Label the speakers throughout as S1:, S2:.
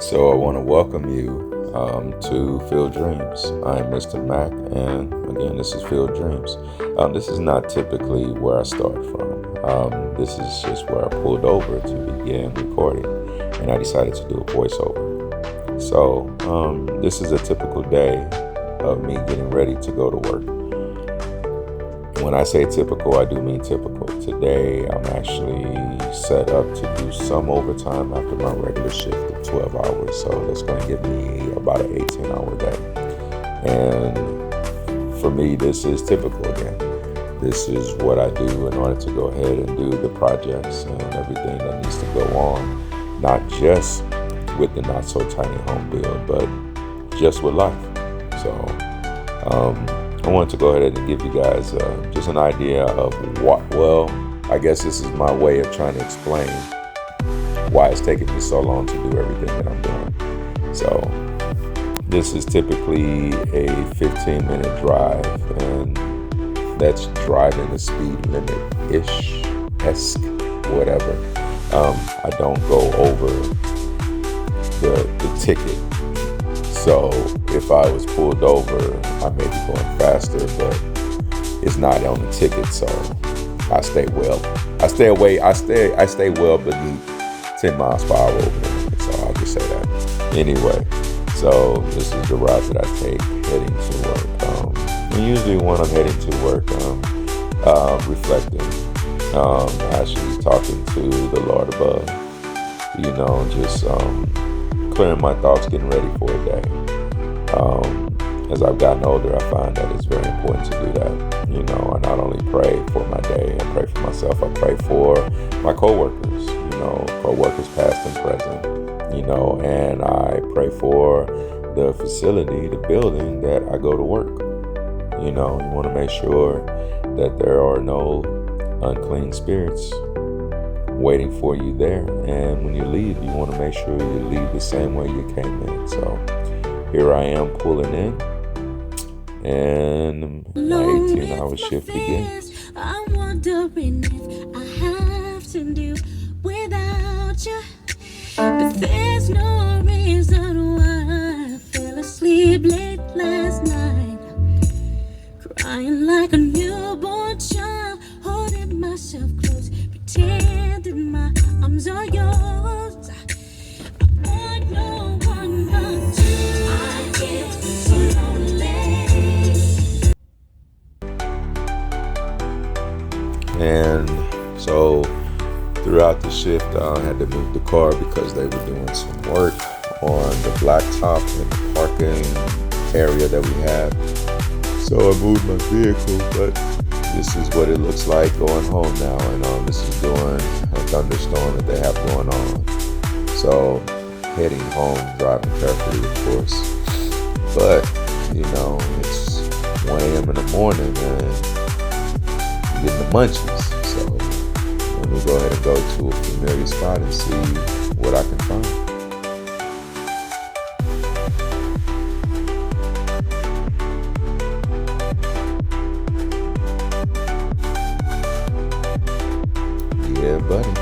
S1: So I want to welcome you to Field Dreams. I'm Mr. Mack, and again, this is Field Dreams. This is not typically where I start from. This is just where I pulled over to begin recording, and I decided to do a voiceover. So this is a typical day of me getting ready to go to work. When I say typical, I do mean typical. Today, I'm actually set up to do some overtime after my regular shift of 12 hours. So that's going to give me about an 18-hour day. And for me, this is typical again. This is what I do in order to go ahead and do the projects and everything that needs to go on, not just with the Not So Tiny Home build, but just with life. So, I wanted to go ahead and give you guys just an idea of I guess this is my way of trying to explain why it's taking me so long to do everything that I'm doing. So this is typically a 15-minute drive, and that's driving the speed limit-ish, whatever. I don't go over the ticket. So if I was pulled over, I may be going faster, but it's not on the ticket. So I stay well beneath 10 miles per hour over the limit. So I'll just say that. Anyway, so this is the route that I take heading to work. And usually when I'm heading to work, reflecting, actually talking to the Lord above, just clearing my thoughts, getting ready for a day. As I've gotten older, I find that it's very important to do that. I not only pray for my day, I pray for myself, I pray for my coworkers, coworkers past and present, and I pray for the facility, the building that I go to work. You want to make sure that there are no unclean spirits waiting for you there, and when you leave, you want to make sure you leave the same way you came in. So here I am pulling in, and my 18-hour shift begins.
S2: I'm wondering if I have to do without you, but there's no reason why I fell asleep late last night, crying like a newborn child, holding myself close, pretending my arms are yours. I want no one but you. I get so lonely.
S1: And so throughout the shift, I had to move the car because they were doing some work on the blacktop in the parking area that we have. So I moved my vehicle, but this is what it looks like going home now. And this is during a thunderstorm that they have going on. So heading home, driving carefully, of course. But, it's 1 a.m. in the morning and I'm getting the munchies. So let me go ahead and go to a familiar spot and see what I can find. Yeah, buddy.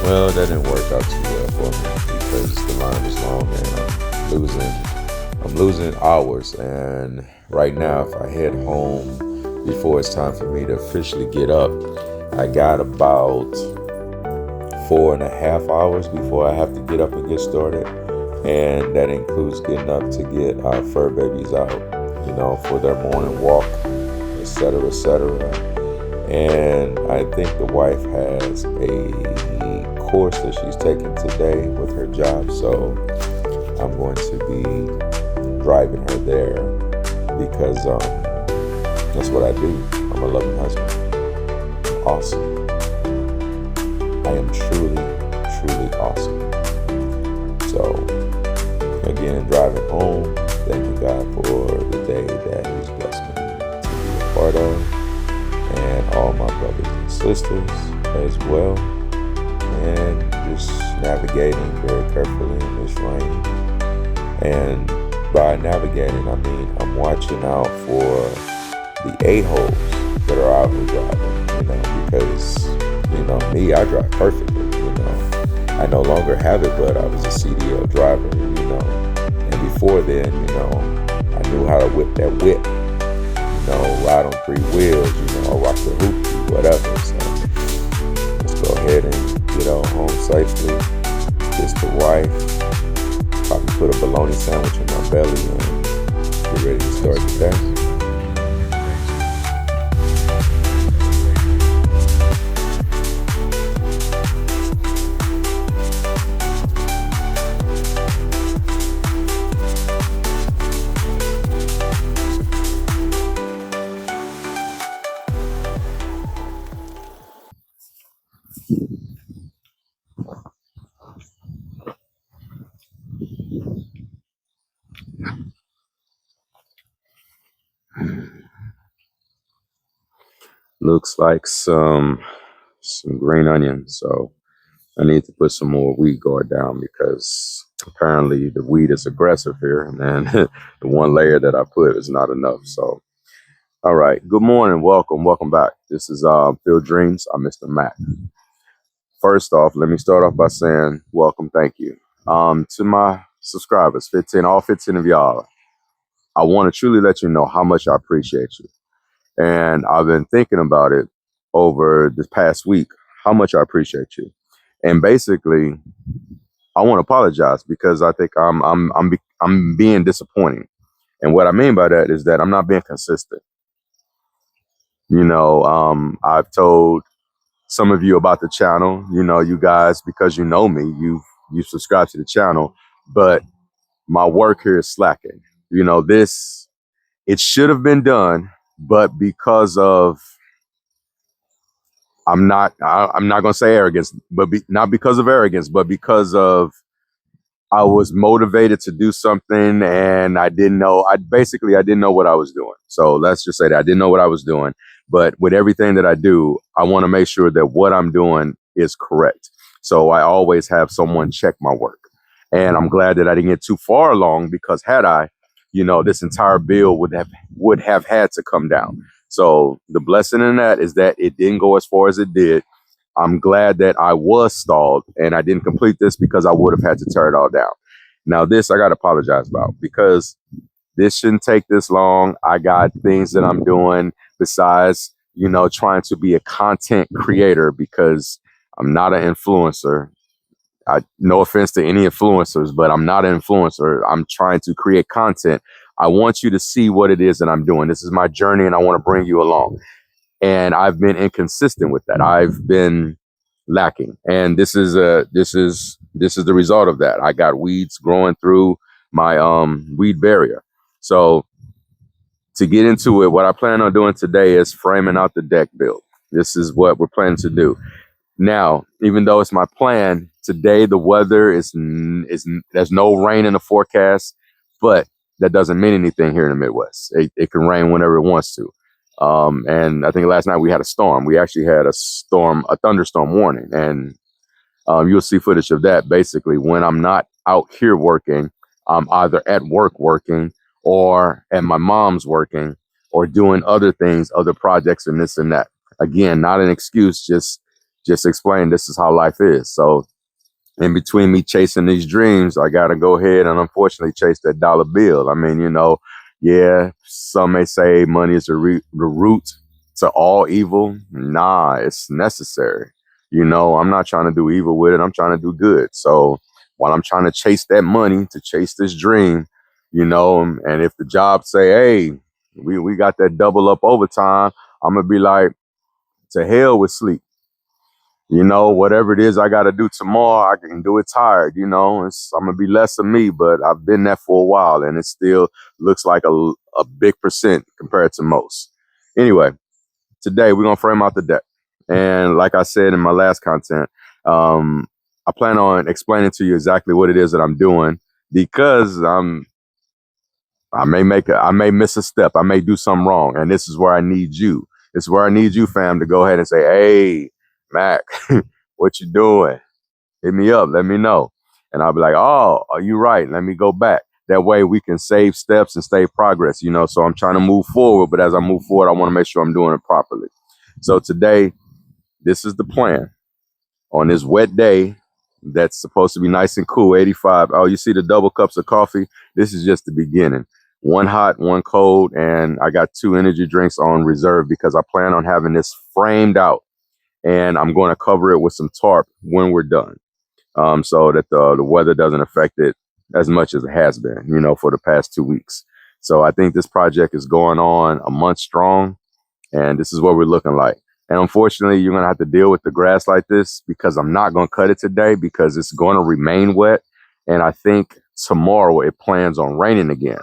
S1: Well, that didn't work out too well for me because the line was long and I'm losing hours. And right now, if I head home before it's time for me to officially get up, I got about 4.5 hours before I have to get up and get started. And that includes getting up to get our fur babies out, for their morning walk, etc., etc. And I think the wife has a course that she's taking today with her job. So I'm going to be driving her there because that's what I do. I'm a loving husband. I'm awesome. I am truly, truly awesome. So again, driving home, thanking God for the day that He's blessed me to be a part of, and all my brothers and sisters as well, and just navigating very carefully in this rain. And by navigating, I mean I'm watching out for the a-holes that are out here driving. because, me, I drive perfectly. I no longer have it, but I was a CDL driver. And before then, I knew how to whip that whip, ride on three wheels, rock the hoopty, whatever. So let's go ahead and get on home safely. Kiss the wife, probably put a bologna sandwich in my belly and get ready to start the day. Looks like some green onion, so I need to put some more weed guard down because apparently the weed is aggressive here, and then the one layer that I put is not enough. So, all right. Good morning. Welcome back. This is Field Dreams. I'm Mr. Mac. First off, let me start off by saying welcome, thank you. To my subscribers, all 15 of y'all. I want to truly let you know how much I appreciate you. And I've been thinking about it over this past week, how much I appreciate you. And basically, I want to apologize because I think I'm being disappointing. And what I mean by that is that I'm not being consistent. I've told some of you about the channel. You guys, because you know me, you subscribe to the channel, but my work here is slacking. This, it should have been done, but because of, I'm not going to say arrogance, but not because of arrogance, but because of I was motivated to do something and I didn't know. I didn't know what I was doing. So let's just say that I didn't know what I was doing. But with everything that I do, I want to make sure that what I'm doing is correct. So I always have someone check my work. And I'm glad that I didn't get too far along because had I, this entire bill would have had to come down. So the blessing in that is that it didn't go as far as it did. I'm glad that I was stalled and I didn't complete this because I would have had to tear it all down. Now, this I got to apologize about because this shouldn't take this long. I got things that I'm doing besides, trying to be a content creator because I'm not an influencer. No offense to any influencers, but I'm not an influencer. I'm trying to create content. I want you to see what it is that I'm doing. This is my journey and I want to bring you along. And I've been inconsistent with that. I've been lacking, and this is the result of that. I got weeds growing through my weed barrier. So to get into it, what I plan on doing today is framing out the deck build. This is what we're planning to do. Now, even though it's my plan today, the weather is there's no rain in the forecast, but that doesn't mean anything here in the Midwest. It can rain whenever it wants to. And I think last night we had a storm. We actually had a thunderstorm warning, and you'll see footage of that. Basically, when I'm not out here working, I'm either at work working or at my mom's working or doing other things, other projects and this and that. Again, not an excuse, just explain this is how life is. So in between me chasing these dreams, I got to go ahead and unfortunately chase that dollar bill. I mean, yeah, some may say money is the root to all evil. Nah, it's necessary. I'm not trying to do evil with it. I'm trying to do good. So while I'm trying to chase that money, to chase this dream, and if the job say, hey, we got that double up overtime, I'm going to be like, to hell with sleep. Whatever it is I got to do tomorrow, I can do it tired. I'm going to be less of me, but I've been there for a while and it still looks like a big percent compared to most. Anyway, today we're going to frame out the deck. And like I said in my last content, I plan on explaining to you exactly what it is that I'm doing because I may miss a step. I may do something wrong. And this is where I need you. This is where I need you, fam, to go ahead and say, hey, Mac, what you doing? Hit me up. Let me know. And I'll be like, oh, are you right? Let me go back. That way we can save steps and save progress, So I'm trying to move forward. But as I move forward, I want to make sure I'm doing it properly. So today, this is the plan. On this wet day that's supposed to be nice and cool, 85. Oh, you see the double cups of coffee? This is just the beginning. One hot, one cold, and I got 2 energy drinks on reserve because I plan on having this framed out, and I'm going to cover it with some tarp when we're done, so that the weather doesn't affect it as much as it has been, for the past 2 weeks. So I think this project is going on a month strong, and this is what we're looking like. And unfortunately, you're going to have to deal with the grass like this because I'm not going to cut it today because it's going to remain wet. And I think tomorrow it plans on raining again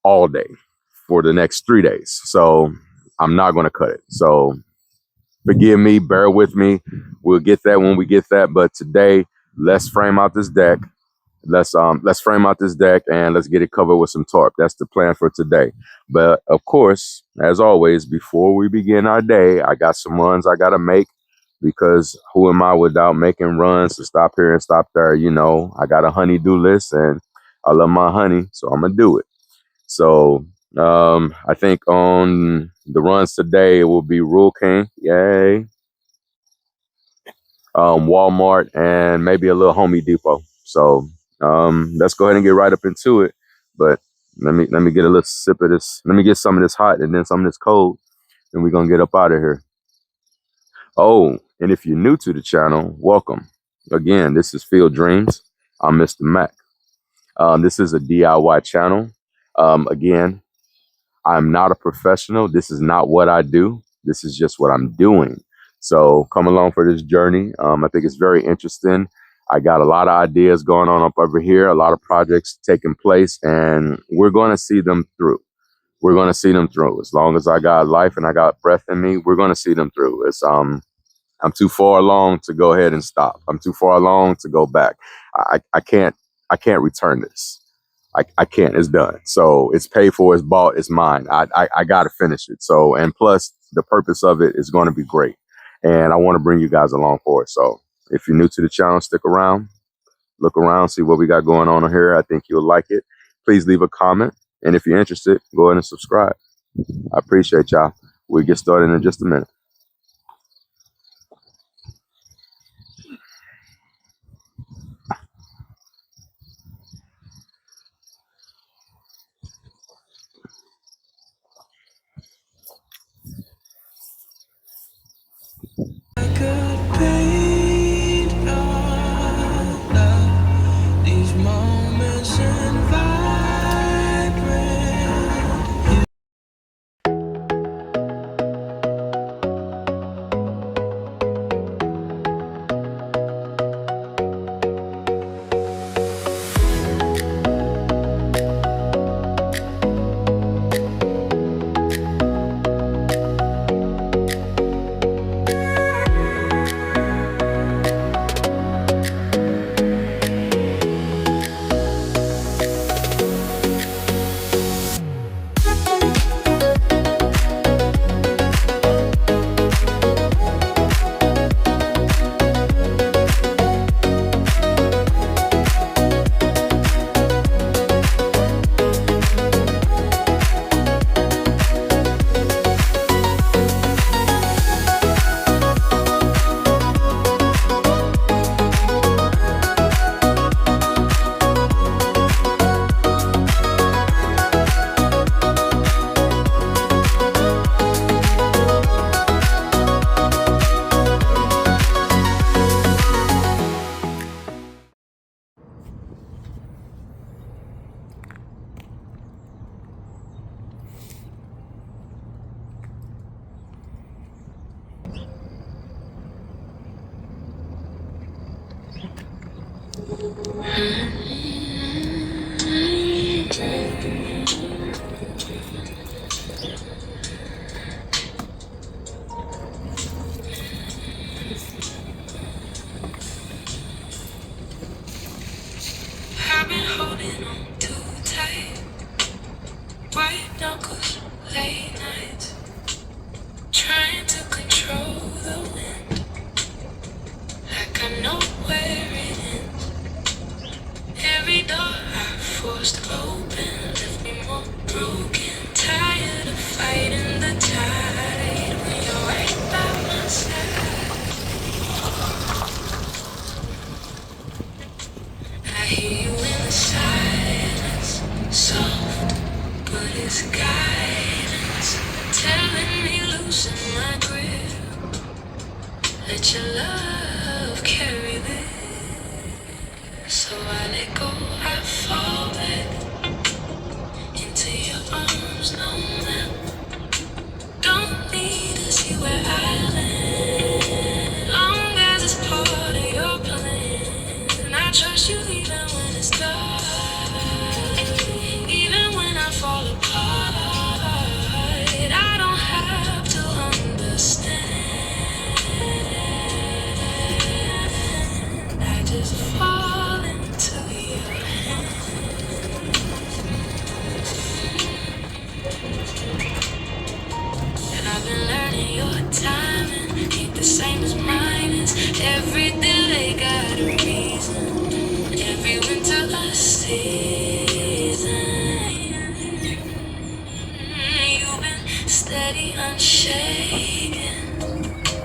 S1: all day for the next 3 days. So I'm not going to cut it. So forgive me, bear with me. We'll get that when we get that. But today, let's frame out this deck. Let's frame out this deck and let's get it covered with some tarp. That's the plan for today. But of course, as always, before we begin our day, I got some runs I gotta make because who am I without making runs to stop here and stop there? I got a honey-do list and I love my honey, so I'm gonna do it. So I think on the runs today it will be Rule King, yay, Walmart, and maybe a little Home Depot. So let's go ahead and get right up into it. But let me get a little sip of this. Let me get some of this hot and then some of this cold, and we're gonna get up out of here. Oh, and if you're new to the channel, welcome. Again, this is Field Dreams. I'm Mr. Mac. This is a DIY channel. Again, I'm not a professional. This is not what I do. This is just what I'm doing. So come along for this journey. I think it's very interesting. I got a lot of ideas going on up over here, a lot of projects taking place, and we're going to see them through. We're going to see them through. As long as I got life and I got breath in me, we're going to see them through. I'm too far along to go ahead and stop. I'm too far along to go back. I can't return this. I can't. It's done. So it's paid for. It's bought. It's mine. I got to finish it. So, and plus the purpose of it is going to be great. And I want to bring you guys along for it. So if you're new to the channel, stick around, look around, see what we got going on here. I think you'll like it. Please leave a comment. And if you're interested, go ahead and subscribe. I appreciate y'all. We'll get started in just a minute.
S2: I've been holding on too tight. White knuckles, late nights. Trying to control the wind. Like I know where it ends. Every door I forced open left me more broken. Tired of fighting the tide when your this guidance, telling me loosen my grip. Let your love carry this. So I let go, I fall back into your arms, no map. Don't need to see where I land. Long as it's part of your plan. And I trust you even when it's dark. Even when I fall apart. I don't have to understand. I just fall into your hands. And I've been learning your timing ain't the same as mine is. Every delay got a reason. Every winter a season. You've been steady, unshaken.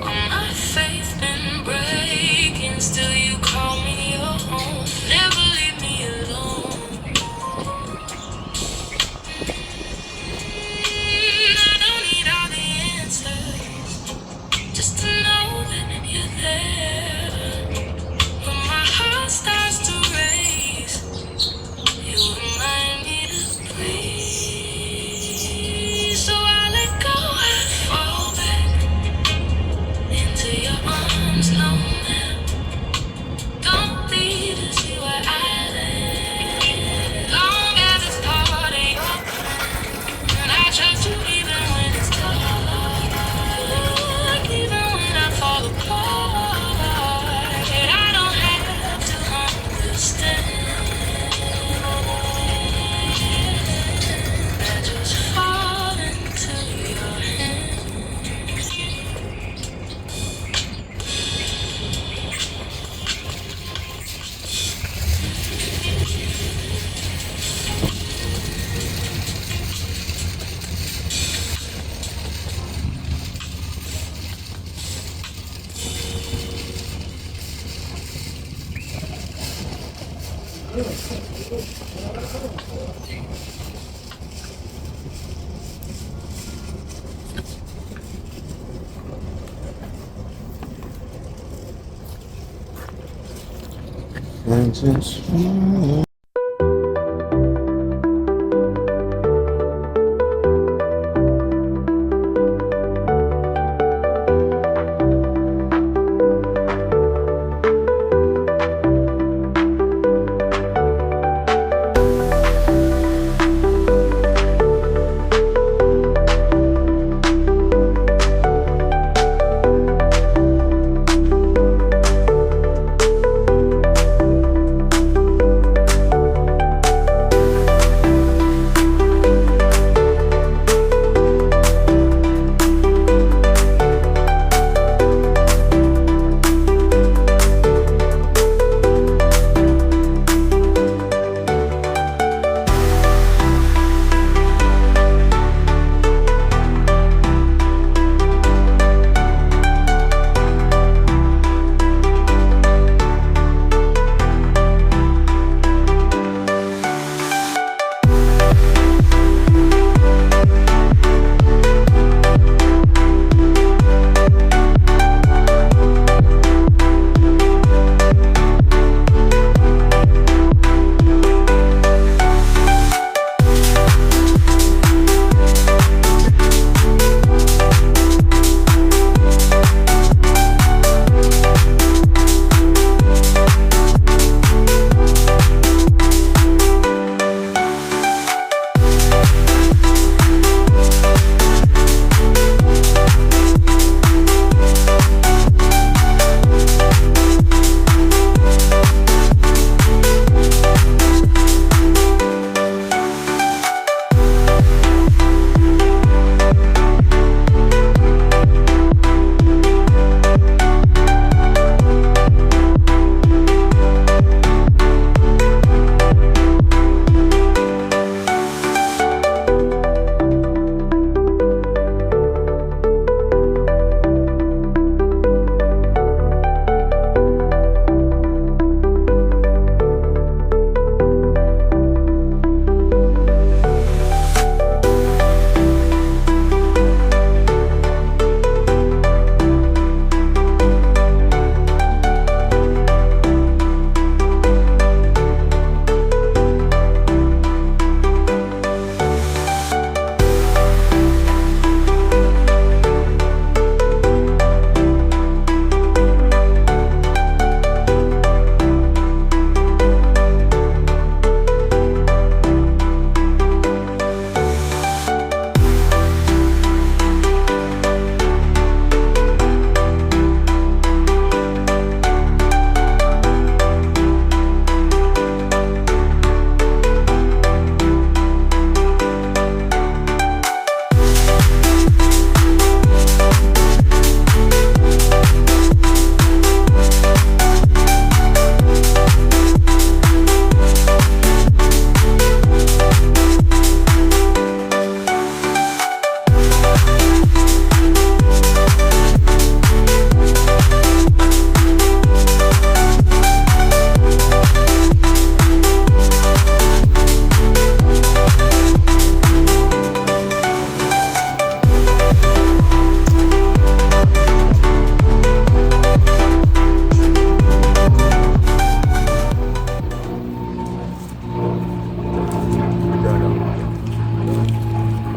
S2: All my faith been breaking. Still you call me your own. Never leave me alone. I don't need all the answers, just to know that you're there. When my heart starts to race, you remind me to breathe. So I let go, I fall back into your arms, no map. Don't leave to see where I land. Long as it's part of your plan, and I trust you even when it's dark. Even when I fall apart, I don't have to understand. I just fall into your hands.
S1: I just fall.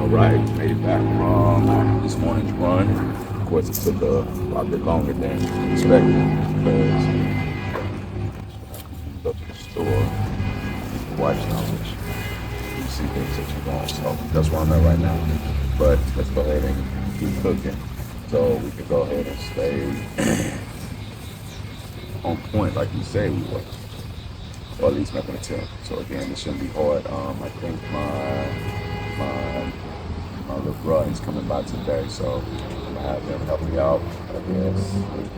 S3: All right, made it back from this morning's run. Of course, it took a lot bit longer than expected because you go to the store, your wife's knowledge, you see things that you want. So that's where I'm at right now. But let's go ahead and keep cooking so we can go ahead and stay on point like you say we were, or at least make an attempt. So again, it shouldn't be hard. I think my little brother is coming by today, so I'm gonna have them help me out, I guess, with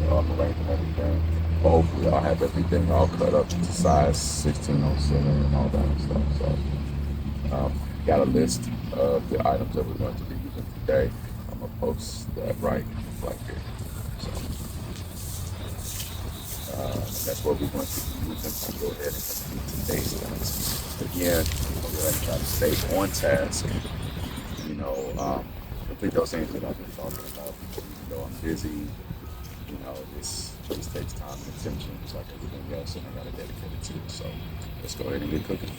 S3: arranging everything. But hopefully I'll have everything all cut up to size 1607 and all that stuff. So got a list of the items that we're going to be using today. I'm gonna post that right here. So that's what we're going to be using to go ahead and complete today's task. Again, I'm going to go ahead and try to stay on task. Complete those things that I've been talking about. Even though I'm busy, this takes time and attention, just like everything else, and I got to dedicate it to it. So let's go ahead and get cooking.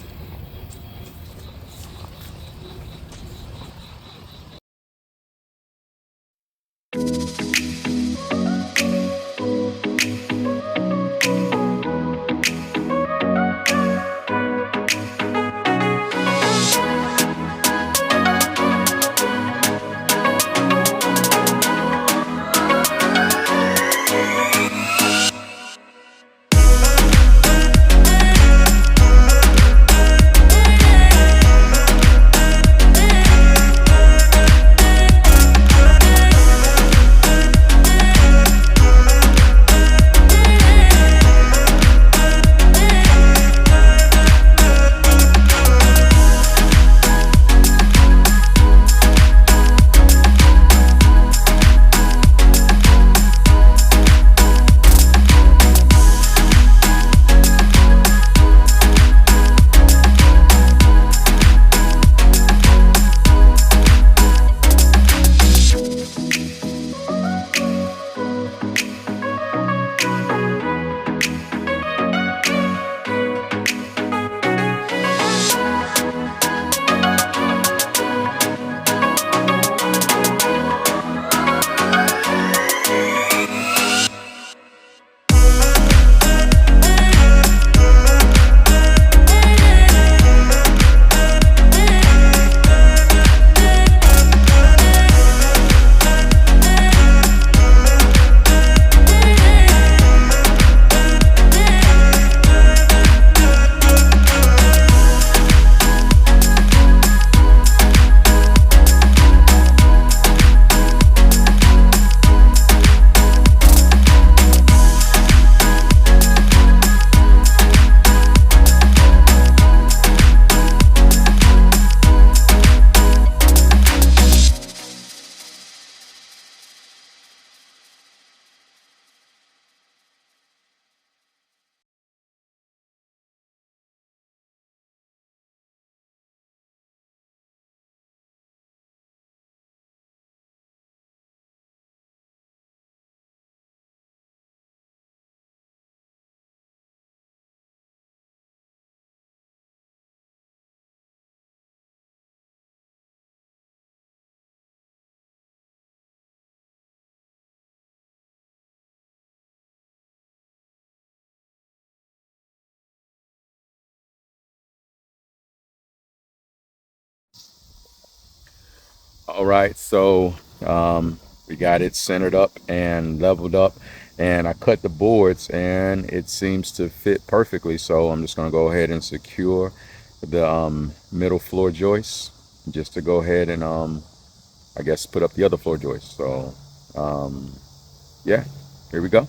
S3: All right, so we got it centered up and leveled up, and I cut the boards, and it seems to fit perfectly. So I'm just going to go ahead and secure the middle floor joist, just to go ahead and I guess put up the other floor joist. So yeah, here we go.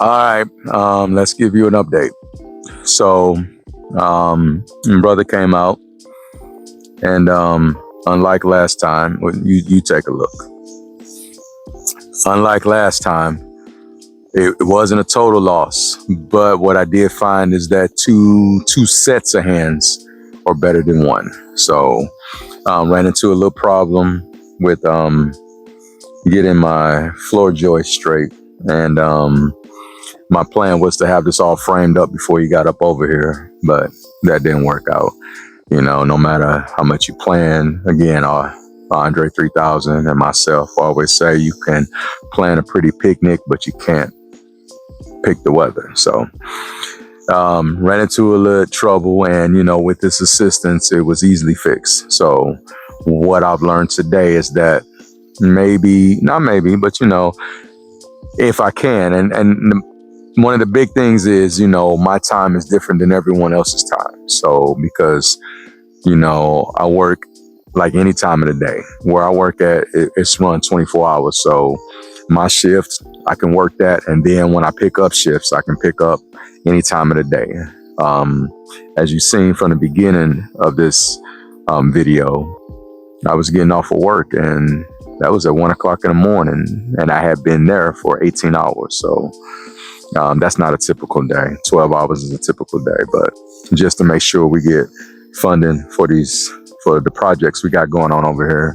S3: All right, let's give you an update. So, my brother came out, and unlike last time, you take a look. Unlike last time, it wasn't a total loss, but what I did find is that two sets of hands are better than one. So, ran into a little problem with getting my floor joist straight, and my plan was to have this all framed up before you got up over here, but that didn't work out. You know, no matter how much you plan, again, Andre 3000 and myself always say you can plan a pretty picnic, but you can't pick the weather. So ran into a little trouble, and with this assistance, it was easily fixed. So what I've learned today is that not maybe, but if I can, and one of the big things is, my time is different than everyone else's time. So because, I work like any time of the day. Where I work at, it's run 24 hours. So my shift, I can work that. And then when I pick up shifts, I can pick up any time of the day. As you've seen from the beginning of this video, I was getting off of work, and that was at 1 o'clock in the morning, and I had been there for 18 hours. So that's not a typical day. 12 hours is a typical day, but just to make sure we get funding for the projects we got going on over here,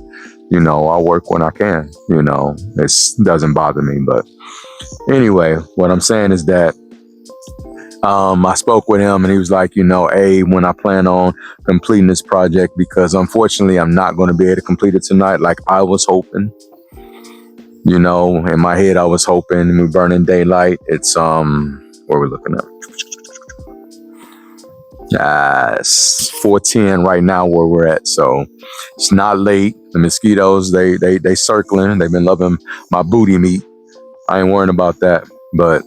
S3: I'll work when I can. It doesn't bother me. But anyway, what I'm saying is that I spoke with him, and he was like, hey, when I plan on completing this project, because unfortunately I'm not going to be able to complete it tonight like I was hoping. In my head, I was hoping we're burning daylight. It's where we're looking at. It's 4:10 right now where we're at, so it's not late. The mosquitoes, they circling. They've been loving my booty meat. I ain't worrying about that, but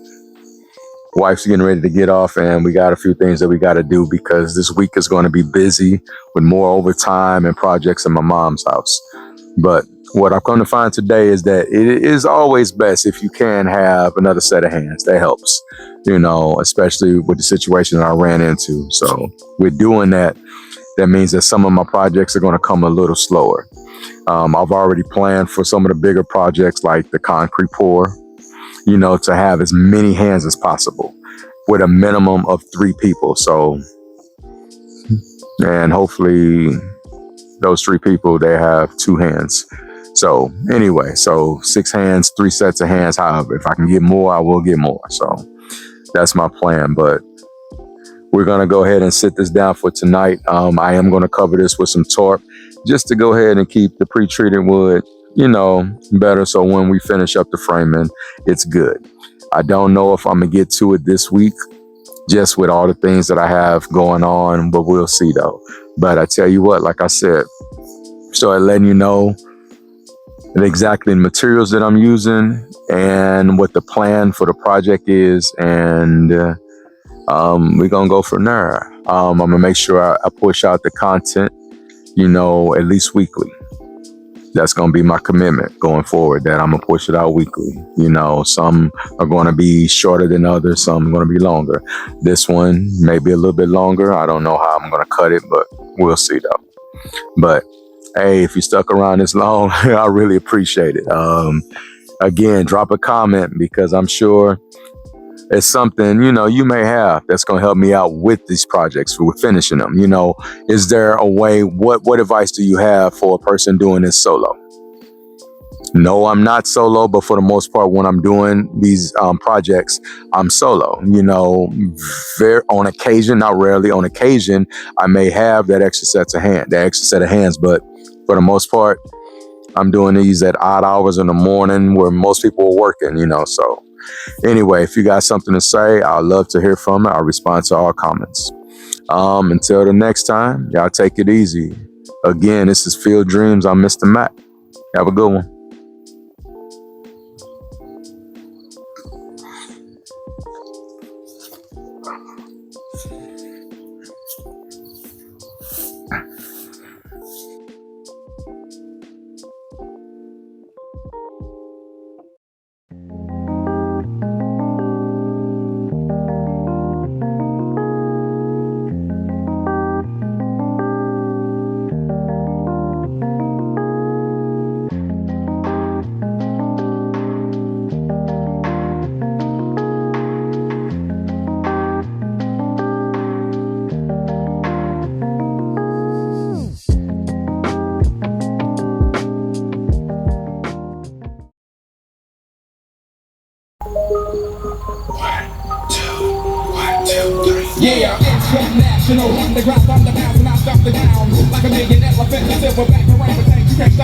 S3: wife's getting ready to get off, and we got a few things that we got to do because this week is going to be busy with more overtime and projects in my mom's house. But what I've come to find today is that it is always best if you can have another set of hands. That helps, especially with the situation that I ran into. So with doing that, that means that some of my projects are going to come a little slower. I've already planned for some of the bigger projects like the concrete pour, to have as many hands as possible with a minimum of 3 people. So, and hopefully those 3 people, they have 2 hands. So anyway, 6 hands, 3 sets of hands. However, if I can get more, I will get more. So that's my plan. But we're going to go ahead and sit this down for tonight. I am going to cover this with some tarp just to go ahead and keep the pre-treated wood, better. So when we finish up the framing, it's good. I don't know if I'm going to get to it this week, just with all the things that I have going on, but we'll see though. But I tell you what, like I said, started letting you know exactly the materials that I'm using and what the plan for the project is. And we're going to go from there. I'm going to make sure I push out the content, at least weekly. That's going to be my commitment going forward, that I'm going to push it out weekly. Some are going to be shorter than others. Some are going to be longer. This one may be a little bit longer. I don't know how I'm going to cut it, but we'll see though. But hey, if you stuck around this long, I really appreciate it. Again, drop a comment, because I'm sure it's something, you may have that's going to help me out with these projects, with finishing them. Is there a way, what advice do you have for a person doing this solo? No, I'm not solo, but for the most part, when I'm doing these projects, I'm solo. On occasion, not rarely, on occasion, I may have that extra set of hands, but for the most part, I'm doing these at odd hours in the morning where most people are working, so anyway, if you got something to say, I'd love to hear from it. I'll respond to all comments. Until the next time, y'all take it easy. Again, this is Field Dreams. I'm Mr. Mac. Have a good one.
S4: Yeah, international, underground, underbound, and I stop the ground like a million elephants, a silverback orangutan. You can't